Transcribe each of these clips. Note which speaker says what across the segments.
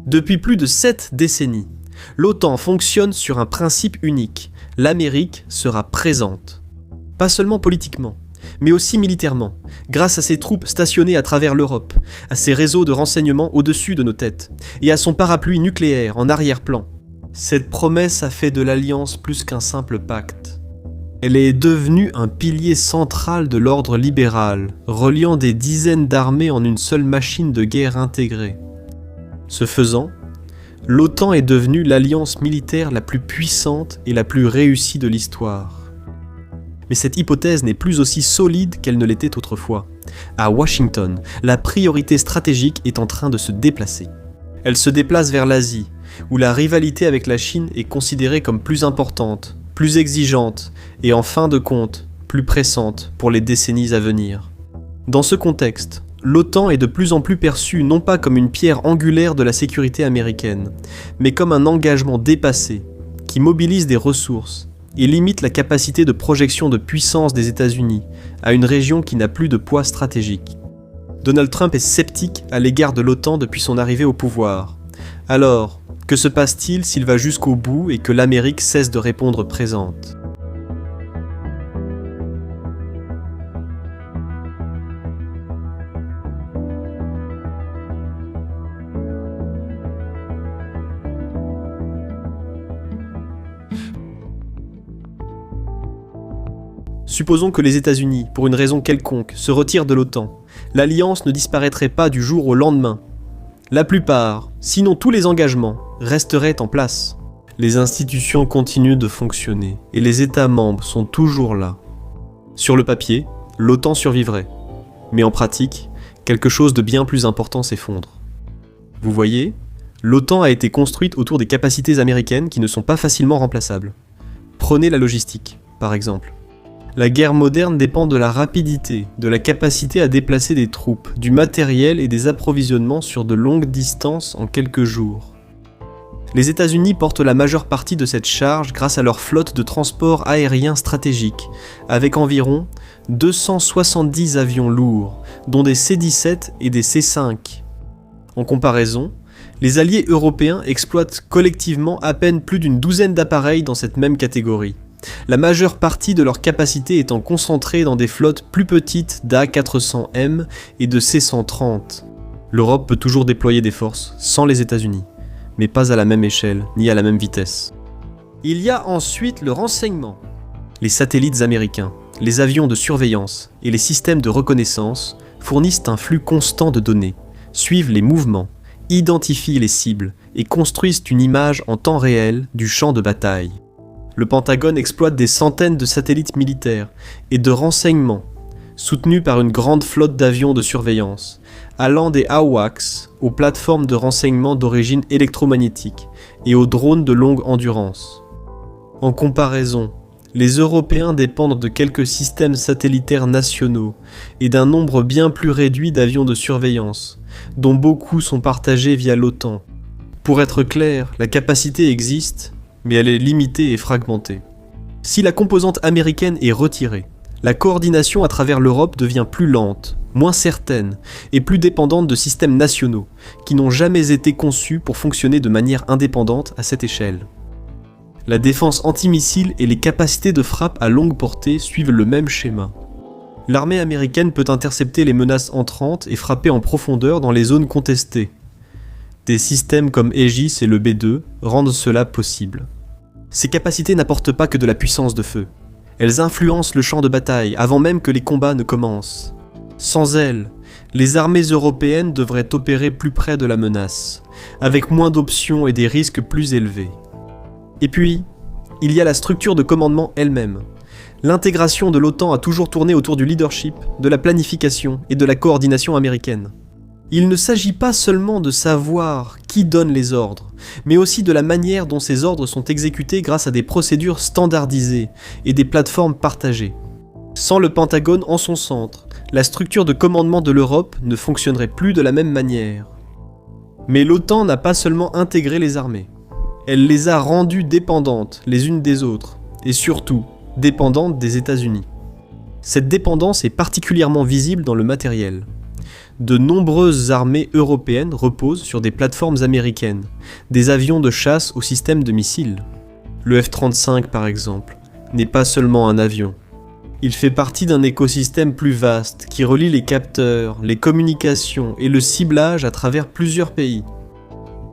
Speaker 1: Depuis plus de 7 décennies, l'OTAN fonctionne sur un principe unique, l'Amérique sera présente. Pas seulement politiquement, mais aussi militairement, grâce à ses troupes stationnées à travers l'Europe, à ses réseaux de renseignement au-dessus de nos têtes, et à son parapluie nucléaire en arrière-plan. Cette promesse a fait de l'Alliance plus qu'un simple pacte. Elle est devenue un pilier central de l'ordre libéral, reliant des dizaines d'armées en une seule machine de guerre intégrée. Ce faisant, l'OTAN est devenue l'alliance militaire la plus puissante et la plus réussie de l'histoire. Mais cette hypothèse n'est plus aussi solide qu'elle ne l'était autrefois. À Washington, la priorité stratégique est en train de se déplacer. Elle se déplace vers l'Asie, où la rivalité avec la Chine est considérée comme plus importante, plus exigeante et en fin de compte, plus pressante pour les décennies à venir. Dans ce contexte, l'OTAN est de plus en plus perçue non pas comme une pierre angulaire de la sécurité américaine, mais comme un engagement dépassé, qui mobilise des ressources et limite la capacité de projection de puissance des États-Unis à une région qui n'a plus de poids stratégique. Donald Trump est sceptique à l'égard de l'OTAN depuis son arrivée au pouvoir. Alors, que se passe-t-il s'il va jusqu'au bout et que l'Amérique cesse de répondre présente ? Supposons que les États-Unis, pour une raison quelconque, se retirent de l'OTAN. L'alliance ne disparaîtrait pas du jour au lendemain. La plupart, sinon tous les engagements, resteraient en place. Les institutions continuent de fonctionner et les États membres sont toujours là. Sur le papier, l'OTAN survivrait. Mais en pratique, quelque chose de bien plus important s'effondre. Vous voyez, l'OTAN a été construite autour des capacités américaines qui ne sont pas facilement remplaçables. Prenez la logistique, par exemple. La guerre moderne dépend de la rapidité, de la capacité à déplacer des troupes, du matériel et des approvisionnements sur de longues distances en quelques jours. Les États-Unis portent la majeure partie de cette charge grâce à leur flotte de transport aérien stratégique, avec environ 270 avions lourds, dont des C-17 et des C-5. En comparaison, les alliés européens exploitent collectivement à peine plus d'une douzaine d'appareils dans cette même catégorie. La majeure partie de leur capacité étant concentrée dans des flottes plus petites d'A400M et de C130. L'Europe peut toujours déployer des forces sans les États-Unis, mais pas à la même échelle ni à la même vitesse. Il y a ensuite le renseignement. Les satellites américains, les avions de surveillance et les systèmes de reconnaissance fournissent un flux constant de données, suivent les mouvements, identifient les cibles et construisent une image en temps réel du champ de bataille. Le Pentagone exploite des centaines de satellites militaires et de renseignements, soutenus par une grande flotte d'avions de surveillance, allant des AWACS aux plateformes de renseignement d'origine électromagnétique et aux drones de longue endurance. En comparaison, les Européens dépendent de quelques systèmes satellitaires nationaux et d'un nombre bien plus réduit d'avions de surveillance, dont beaucoup sont partagés via l'OTAN. Pour être clair, la capacité existe, mais elle est limitée et fragmentée. Si la composante américaine est retirée, la coordination à travers l'Europe devient plus lente, moins certaine et plus dépendante de systèmes nationaux qui n'ont jamais été conçus pour fonctionner de manière indépendante à cette échelle. La défense antimissile et les capacités de frappe à longue portée suivent le même schéma. L'armée américaine peut intercepter les menaces entrantes et frapper en profondeur dans les zones contestées. Des systèmes comme Aegis et le B-2 rendent cela possible. Ces capacités n'apportent pas que de la puissance de feu. Elles influencent le champ de bataille avant même que les combats ne commencent. Sans elles, les armées européennes devraient opérer plus près de la menace, avec moins d'options et des risques plus élevés. Et puis, il y a la structure de commandement elle-même. L'intégration de l'OTAN a toujours tourné autour du leadership, de la planification et de la coordination américaine. Il ne s'agit pas seulement de savoir qui donne les ordres, mais aussi de la manière dont ces ordres sont exécutés grâce à des procédures standardisées et des plateformes partagées. Sans le Pentagone en son centre, la structure de commandement de l'Europe ne fonctionnerait plus de la même manière. Mais l'OTAN n'a pas seulement intégré les armées, elle les a rendues dépendantes les unes des autres, et surtout dépendantes des États-Unis. Cette dépendance est particulièrement visible dans le matériel. De nombreuses armées européennes reposent sur des plateformes américaines, des avions de chasse au système de missiles. Le F-35 par exemple, n'est pas seulement un avion. Il fait partie d'un écosystème plus vaste qui relie les capteurs, les communications et le ciblage à travers plusieurs pays.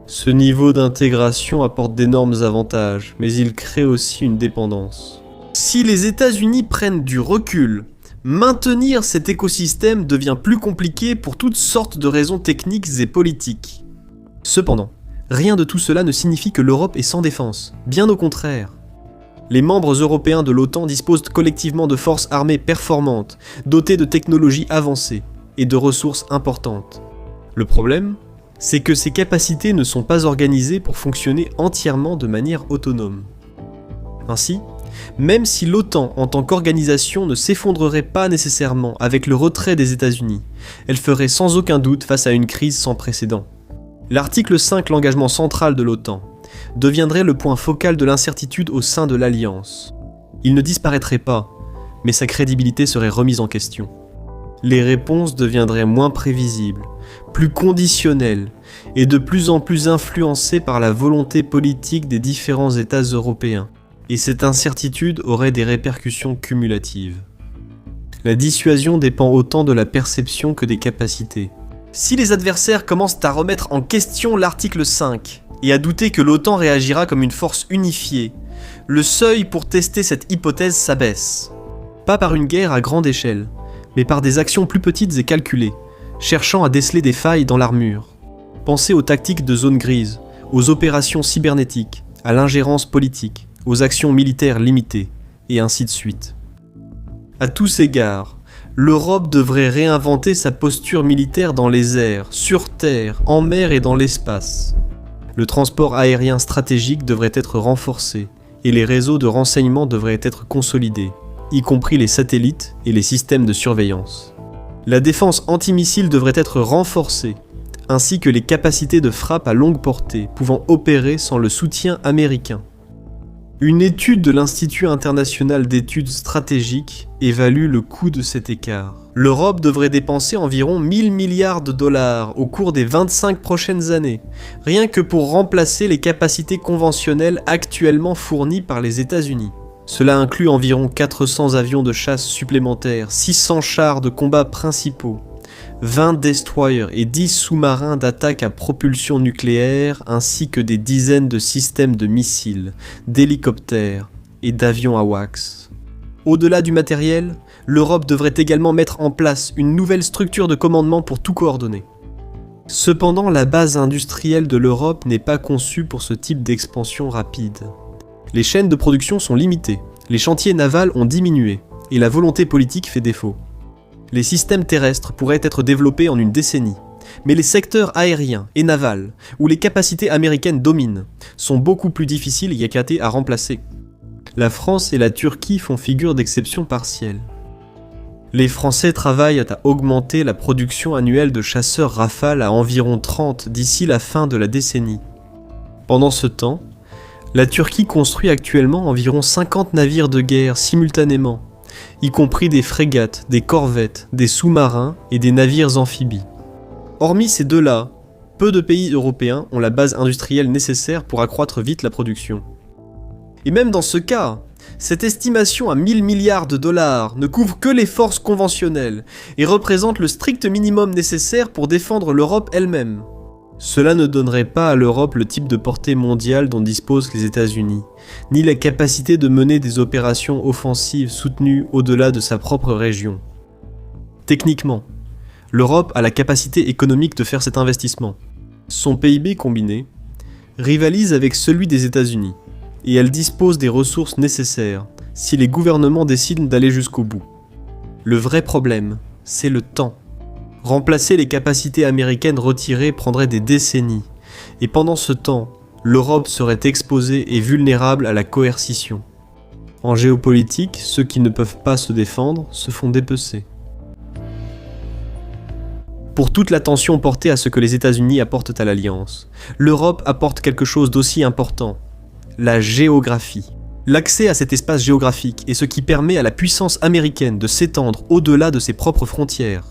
Speaker 1: Ce niveau d'intégration apporte d'énormes avantages, mais il crée aussi une dépendance. Si les États-Unis prennent du recul, maintenir cet écosystème devient plus compliqué pour toutes sortes de raisons techniques et politiques. Cependant, rien de tout cela ne signifie que l'Europe est sans défense, bien au contraire. Les membres européens de l'OTAN disposent collectivement de forces armées performantes, dotées de technologies avancées et de ressources importantes. Le problème, c'est que ces capacités ne sont pas organisées pour fonctionner entièrement de manière autonome. Ainsi, même si l'OTAN en tant qu'organisation ne s'effondrerait pas nécessairement avec le retrait des États-Unis, elle ferait sans aucun doute face à une crise sans précédent. L'article 5, l'engagement central de l'OTAN, deviendrait le point focal de l'incertitude au sein de l'Alliance. Il ne disparaîtrait pas, mais sa crédibilité serait remise en question. Les réponses deviendraient moins prévisibles, plus conditionnelles, et de plus en plus influencées par la volonté politique des différents États européens. Et cette incertitude aurait des répercussions cumulatives. La dissuasion dépend autant de la perception que des capacités. Si les adversaires commencent à remettre en question l'article 5 et à douter que l'OTAN réagira comme une force unifiée, le seuil pour tester cette hypothèse s'abaisse. Pas par une guerre à grande échelle, mais par des actions plus petites et calculées, cherchant à déceler des failles dans l'armure. Pensez aux tactiques de zone grise, aux opérations cybernétiques, à l'ingérence politique, aux actions militaires limitées, et ainsi de suite. À tous égards, l'Europe devrait réinventer sa posture militaire dans les airs, sur terre, en mer et dans l'espace. Le transport aérien stratégique devrait être renforcé, et les réseaux de renseignement devraient être consolidés, y compris les satellites et les systèmes de surveillance. La défense antimissile devrait être renforcée, ainsi que les capacités de frappe à longue portée pouvant opérer sans le soutien américain. Une étude de l'Institut international d'études stratégiques évalue le coût de cet écart. L'Europe devrait dépenser environ 1000 milliards de dollars au cours des 25 prochaines années, rien que pour remplacer les capacités conventionnelles actuellement fournies par les États-Unis. Cela inclut environ 400 avions de chasse supplémentaires, 600 chars de combat principaux, 20 destroyers et 10 sous-marins d'attaque à propulsion nucléaire, ainsi que des dizaines de systèmes de missiles, d'hélicoptères et d'avions AWACS. Au-delà du matériel, l'Europe devrait également mettre en place une nouvelle structure de commandement pour tout coordonner. Cependant, la base industrielle de l'Europe n'est pas conçue pour ce type d'expansion rapide. Les chaînes de production sont limitées, les chantiers navals ont diminué, et la volonté politique fait défaut. Les systèmes terrestres pourraient être développés en une décennie, mais les secteurs aériens et navals, où les capacités américaines dominent, sont beaucoup plus difficiles à remplacer. La France et la Turquie font figure d'exception partielle. Les Français travaillent à augmenter la production annuelle de chasseurs Rafale à environ 30 d'ici la fin de la décennie. Pendant ce temps, la Turquie construit actuellement environ 50 navires de guerre simultanément, y compris des frégates, des corvettes, des sous-marins et des navires amphibies. Hormis ces deux-là, peu de pays européens ont la base industrielle nécessaire pour accroître vite la production. Et même dans ce cas, cette estimation à 1000 milliards de dollars ne couvre que les forces conventionnelles et représente le strict minimum nécessaire pour défendre l'Europe elle-même. Cela ne donnerait pas à l'Europe le type de portée mondiale dont disposent les États-Unis, ni la capacité de mener des opérations offensives soutenues au-delà de sa propre région. Techniquement, l'Europe a la capacité économique de faire cet investissement. Son PIB combiné rivalise avec celui des États-Unis, et elle dispose des ressources nécessaires si les gouvernements décident d'aller jusqu'au bout. Le vrai problème, c'est le temps. Remplacer les capacités américaines retirées prendrait des décennies, et pendant ce temps, l'Europe serait exposée et vulnérable à la coercition. En géopolitique, ceux qui ne peuvent pas se défendre se font dépecer. Pour toute l'attention portée à ce que les États-Unis apportent à l'Alliance, l'Europe apporte quelque chose d'aussi important, la géographie. L'accès à cet espace géographique est ce qui permet à la puissance américaine de s'étendre au-delà de ses propres frontières.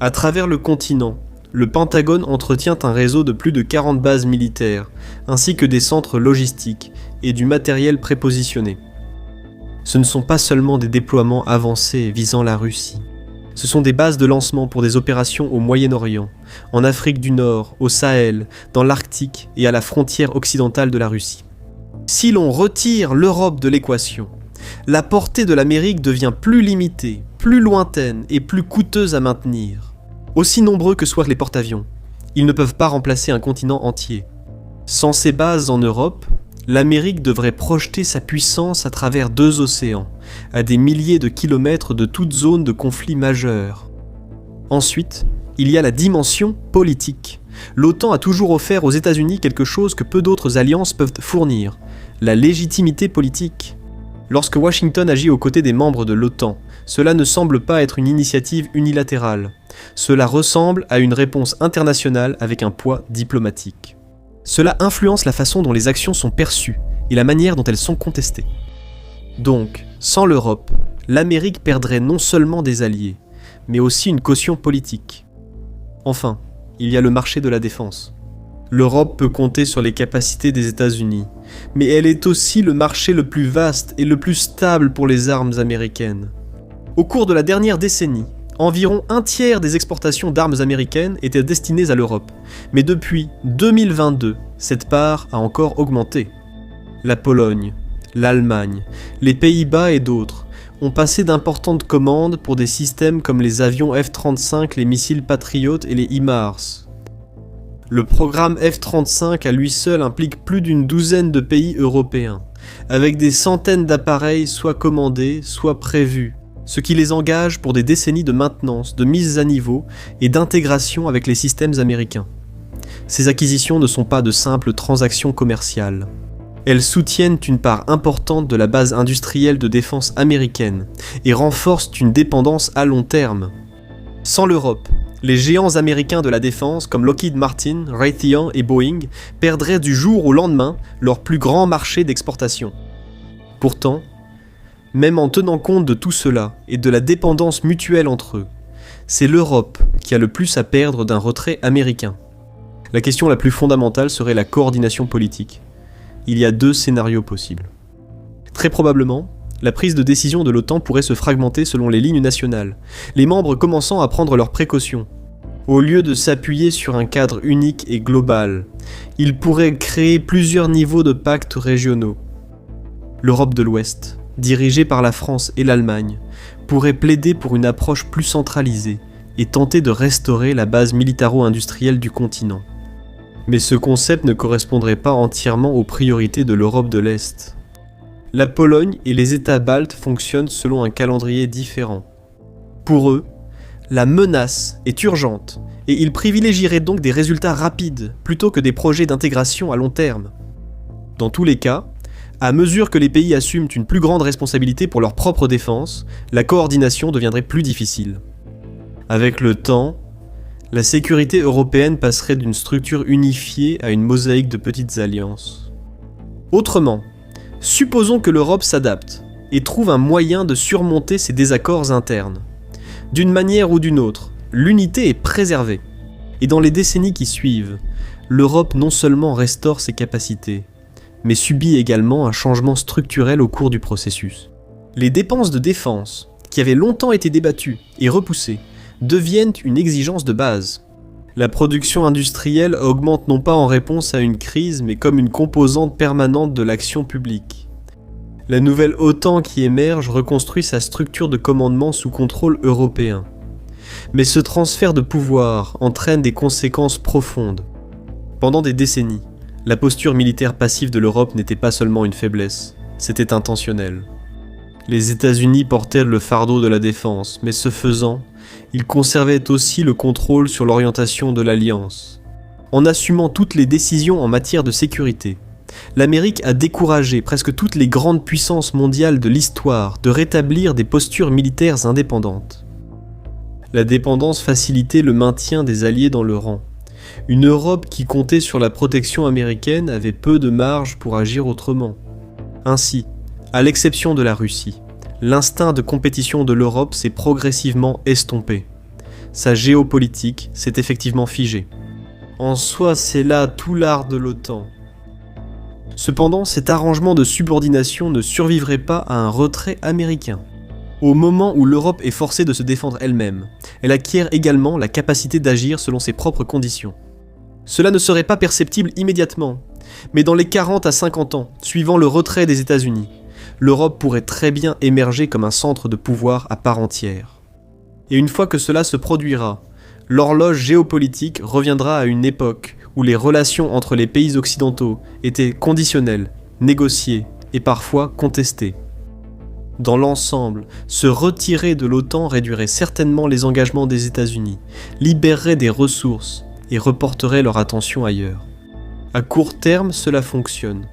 Speaker 1: À travers le continent, le Pentagone entretient un réseau de plus de 40 bases militaires, ainsi que des centres logistiques et du matériel prépositionné. Ce ne sont pas seulement des déploiements avancés visant la Russie. Ce sont des bases de lancement pour des opérations au Moyen-Orient, en Afrique du Nord, au Sahel, dans l'Arctique et à la frontière occidentale de la Russie. Si l'on retire l'Europe de l'équation, la portée de l'Amérique devient plus limitée, plus lointaine et plus coûteuse à maintenir. Aussi nombreux que soient les porte-avions, ils ne peuvent pas remplacer un continent entier. Sans ces bases en Europe, l'Amérique devrait projeter sa puissance à travers 2 océans, à des milliers de kilomètres de toute zone de conflit majeur. Ensuite, il y a la dimension politique. L'OTAN a toujours offert aux États-Unis quelque chose que peu d'autres alliances peuvent fournir, la légitimité politique. Lorsque Washington agit aux côtés des membres de l'OTAN, cela ne semble pas être une initiative unilatérale. Cela ressemble à une réponse internationale avec un poids diplomatique. Cela influence la façon dont les actions sont perçues et la manière dont elles sont contestées. Donc, sans l'Europe, l'Amérique perdrait non seulement des alliés, mais aussi une caution politique. Enfin, il y a le marché de la défense. L'Europe peut compter sur les capacités des États-Unis, mais elle est aussi le marché le plus vaste et le plus stable pour les armes américaines. Au cours de la dernière décennie, environ un tiers des exportations d'armes américaines étaient destinées à l'Europe, mais depuis 2022, cette part a encore augmenté. La Pologne, l'Allemagne, les Pays-Bas et d'autres ont passé d'importantes commandes pour des systèmes comme les avions F-35, les missiles Patriot et les HIMARS. Le programme F-35 à lui seul implique plus d'une douzaine de pays européens, avec des centaines d'appareils soit commandés, soit prévus, ce qui les engage pour des décennies de maintenance, de mise à niveau et d'intégration avec les systèmes américains. Ces acquisitions ne sont pas de simples transactions commerciales. Elles soutiennent une part importante de la base industrielle de défense américaine et renforcent une dépendance à long terme. Sans l'Europe, les géants américains de la défense comme Lockheed Martin, Raytheon et Boeing perdraient du jour au lendemain leur plus grand marché d'exportation. Pourtant, même en tenant compte de tout cela et de la dépendance mutuelle entre eux, c'est l'Europe qui a le plus à perdre d'un retrait américain. La question la plus fondamentale serait la coordination politique. Il y a 2 scénarios possibles. Très probablement, la prise de décision de l'OTAN pourrait se fragmenter selon les lignes nationales, les membres commençant à prendre leurs précautions. Au lieu de s'appuyer sur un cadre unique et global, ils pourraient créer plusieurs niveaux de pactes régionaux. L'Europe de l'Ouest, dirigée par la France et l'Allemagne, pourrait plaider pour une approche plus centralisée et tenter de restaurer la base militaro-industrielle du continent. Mais ce concept ne correspondrait pas entièrement aux priorités de l'Europe de l'Est. La Pologne et les États baltes fonctionnent selon un calendrier différent. Pour eux, la menace est urgente et ils privilégieraient donc des résultats rapides plutôt que des projets d'intégration à long terme. Dans tous les cas, à mesure que les pays assument une plus grande responsabilité pour leur propre défense, la coordination deviendrait plus difficile. Avec le temps, la sécurité européenne passerait d'une structure unifiée à une mosaïque de petites alliances. Autrement, supposons que l'Europe s'adapte et trouve un moyen de surmonter ses désaccords internes. D'une manière ou d'une autre, l'unité est préservée. Et dans les décennies qui suivent, l'Europe non seulement restaure ses capacités, mais subit également un changement structurel au cours du processus. Les dépenses de défense, qui avaient longtemps été débattues et repoussées, deviennent une exigence de base. La production industrielle augmente non pas en réponse à une crise, mais comme une composante permanente de l'action publique. La nouvelle OTAN qui émerge reconstruit sa structure de commandement sous contrôle européen. Mais ce transfert de pouvoir entraîne des conséquences profondes. Pendant des décennies, la posture militaire passive de l'Europe n'était pas seulement une faiblesse, c'était intentionnel. Les États-Unis portaient le fardeau de la défense, mais ce faisant, ils conservaient aussi le contrôle sur l'orientation de l'Alliance. En assumant toutes les décisions en matière de sécurité, l'Amérique a découragé presque toutes les grandes puissances mondiales de l'histoire de rétablir des postures militaires indépendantes. La dépendance facilitait le maintien des alliés dans le rang. Une Europe qui comptait sur la protection américaine avait peu de marge pour agir autrement. Ainsi, à l'exception de la Russie, l'instinct de compétition de l'Europe s'est progressivement estompé. sa géopolitique s'est effectivement figée. En soi, c'est là tout l'art de l'OTAN. Cependant, cet arrangement de subordination ne survivrait pas à un retrait américain. Au moment où l'Europe est forcée de se défendre elle-même, elle acquiert également la capacité d'agir selon ses propres conditions. Cela ne serait pas perceptible immédiatement, mais dans les 40 à 50 ans, suivant le retrait des États-Unis, l'Europe pourrait très bien émerger comme un centre de pouvoir à part entière. Et une fois que cela se produira, l'horloge géopolitique reviendra à une époque où les relations entre les pays occidentaux étaient conditionnelles, négociées et parfois contestées. Dans l'ensemble, se retirer de l'OTAN réduirait certainement les engagements des États-Unis, libérerait des ressources et reporterait leur attention ailleurs. À court terme, cela fonctionne,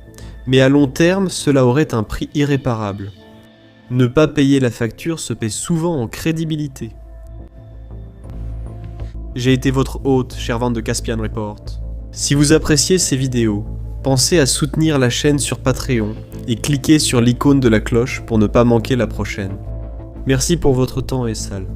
Speaker 1: mais à long terme, cela aurait un prix irréparable. Ne pas payer la facture se paie souvent en crédibilité. J'ai été votre hôte, Shervan de Caspian Report. Si vous appréciez ces vidéos, pensez à soutenir la chaîne sur Patreon et cliquez sur l'icône de la cloche pour ne pas manquer la prochaine. Merci pour votre temps et salle.